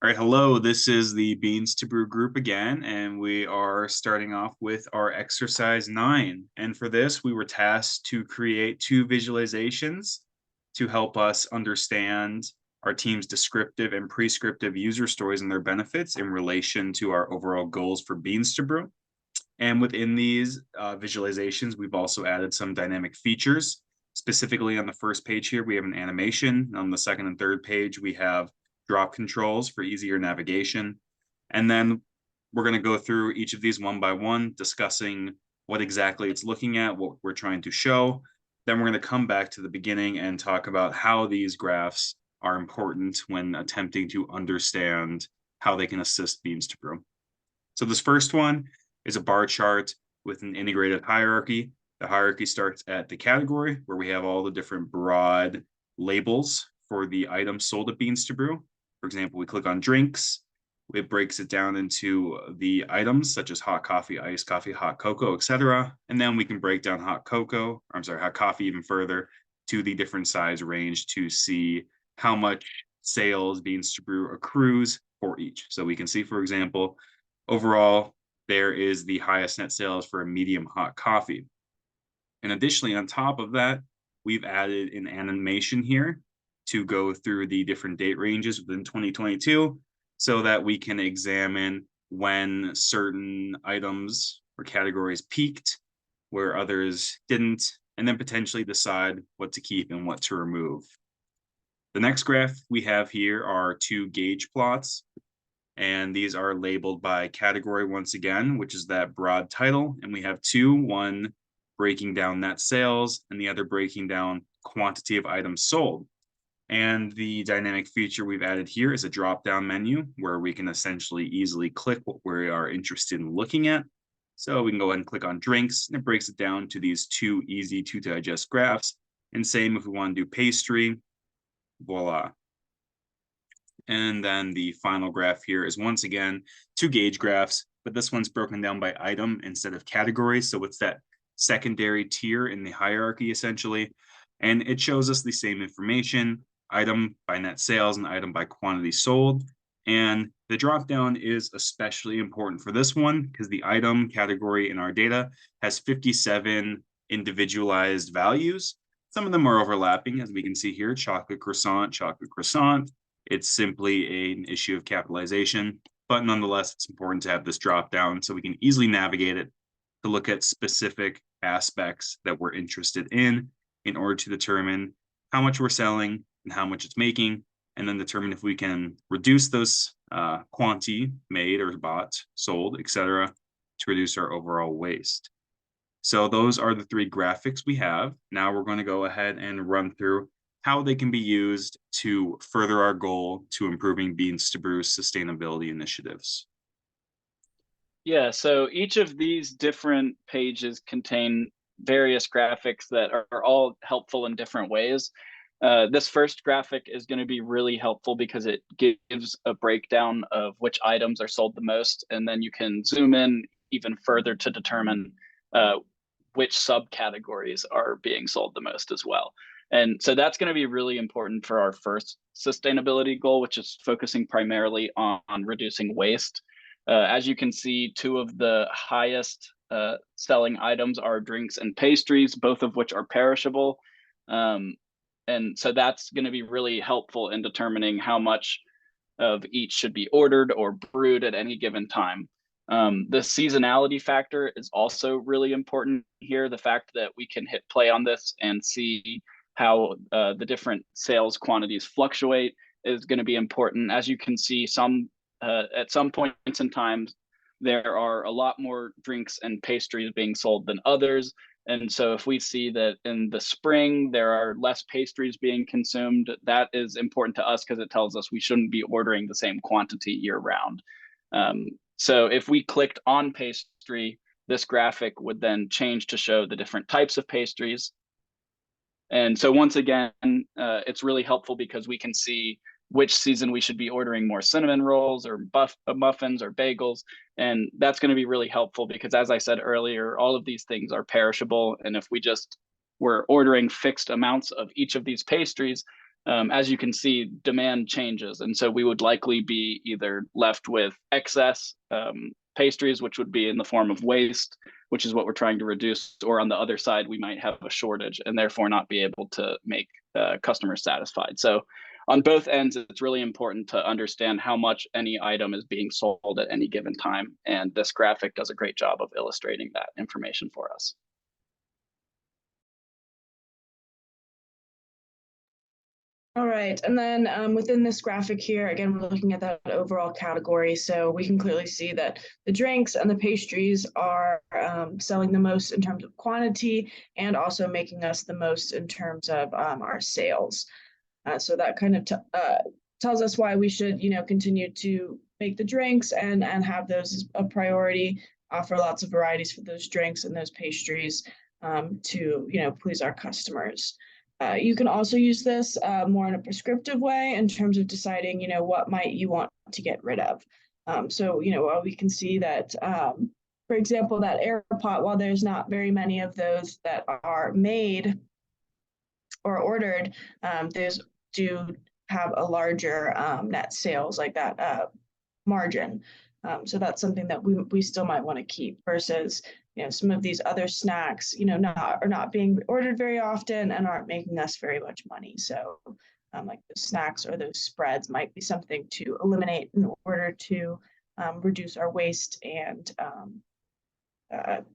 All right, hello. This is the Beans to Brew group again, and we are starting off with our exercise 9. And for this, we were tasked to create two visualizations to help us understand our team's descriptive and prescriptive user stories and their benefits in relation to our overall goals for Beans to Brew. And within these visualizations, we've also added some dynamic features. Specifically on the first page here, we have an animation. On the second and third page, we have drop controls for easier navigation. And then we're going to go through each of these one by one, discussing what exactly it's looking at, what we're trying to show. Then we're going to come back to the beginning and talk about how these graphs are important when attempting to understand how they can assist Beans to Brew. So this first one is a bar chart with an integrated hierarchy. The hierarchy starts at the category, where we have all the different broad labels for the items sold at Beans to Brew. For example, we click on drinks. It breaks it down into the items such as hot coffee, iced coffee, hot cocoa, etc. And then we can break down hot coffee even further to the different size range to see how much sales Beans to Brew accrues for each. So we can see, for example, overall, there is the highest net sales for a medium hot coffee. And additionally, on top of that, we've added an animation here to go through the different date ranges within 2022 so that we can examine when certain items or categories peaked, where others didn't, and then potentially decide what to keep and what to remove. The next graph we have here are two gauge plots, and these are labeled by category once again, which is that broad title. And we have two, one breaking down net sales and the other breaking down quantity of items sold. And the dynamic feature we've added here is a drop-down menu where we can essentially easily click what we are interested in looking at. So we can go ahead and click on drinks, and it breaks it down to these two easy to digest graphs. And same if we want to do pastry, voila. And then the final graph here is once again two gauge graphs, but this one's broken down by item instead of category. So it's that secondary tier in the hierarchy essentially. And it shows us the same information, item by net sales and item by quantity sold. And the dropdown is especially important for this one because the item category in our data has 57 individualized values. Some of them are overlapping, as we can see here, chocolate croissant, chocolate croissant. It's simply an issue of capitalization, but nonetheless, it's important to have this drop down so we can easily navigate it to look at specific aspects that we're interested in order to determine how much we're selling and how much it's making, and then determine if we can reduce those quantity made or bought, sold, etc., to reduce our overall waste. So those are the three graphics we have. Now we're going to go ahead and run through how they can be used to further our goal to improving Beans to Brew's sustainability initiatives. Yeah, so each of these different pages contain various graphics that are all helpful in different ways. This first graphic is going to be really helpful because it gives a breakdown of which items are sold the most, and then you can zoom in even further to determine which subcategories are being sold the most as well. And so that's going to be really important for our first sustainability goal, which is focusing primarily on reducing waste. As you can see, two of the highest selling items are drinks and pastries, both of which are perishable. And so that's going to be really helpful in determining how much of each should be ordered or brewed at any given time. The seasonality factor is also really important here. The fact that we can hit play on this and see how the different sales quantities fluctuate is going to be important. As you can see, at some points in time, there are a lot more drinks and pastries being sold than others. And so if we see that in the spring, there are less pastries being consumed, that is important to us because it tells us we shouldn't be ordering the same quantity year round. So if we clicked on pastry, this graphic would then change to show the different types of pastries. And so once again, it's really helpful because we can see which season we should be ordering more cinnamon rolls or muffins or bagels. And that's going to be really helpful because, as I said earlier, all of these things are perishable. And if we just were ordering fixed amounts of each of these pastries, as you can see, demand changes. And so we would likely be either left with excess pastries, which would be in the form of waste, which is what we're trying to reduce, or on the other side, we might have a shortage and therefore not be able to make customers satisfied. So on both ends, it's really important to understand how much any item is being sold at any given time. And this graphic does a great job of illustrating that information for us. All right, and then within this graphic here, again, we're looking at that overall category. So we can clearly see that the drinks and the pastries are selling the most in terms of quantity and also making us the most in terms of our sales. So that kind of tells us why we should, continue to make the drinks and have those as a priority, offer lots of varieties for those drinks and those pastries to, please our customers. You can also use this more in a prescriptive way in terms of deciding, what might you want to get rid of. So, we can see that, for example, that air pot, while there's not very many of those that are made or ordered, those do have a larger net sales, like that margin. So that's something that we still might want to keep versus, some of these other snacks, are not being ordered very often and aren't making us very much money. So like the snacks or those spreads might be something to eliminate in order to reduce our waste and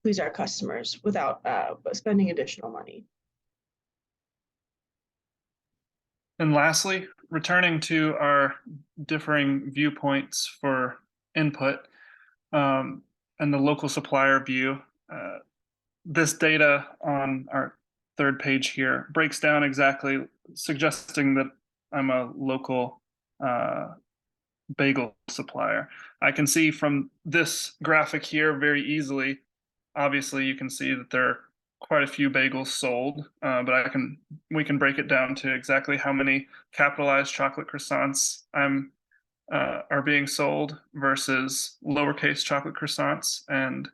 please our customers without spending additional money. And lastly, returning to our differing viewpoints for input and the local supplier view, this data on our third page here breaks down exactly, suggesting that I'm a local bagel supplier. I can see from this graphic here very easily, obviously you can see that there are quite a few bagels sold, but we can break it down to exactly how many capitalized chocolate croissants are being sold versus lowercase chocolate croissants and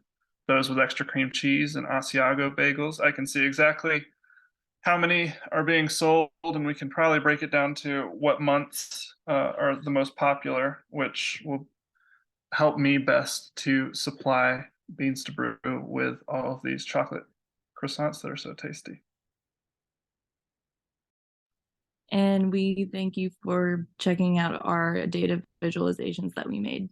those with extra cream cheese and Asiago bagels. I can see exactly how many are being sold, and we can probably break it down to what months are the most popular, which will help me best to supply Beans to Brew with all of these chocolate croissants that are so tasty. And we thank you for checking out our data visualizations that we made.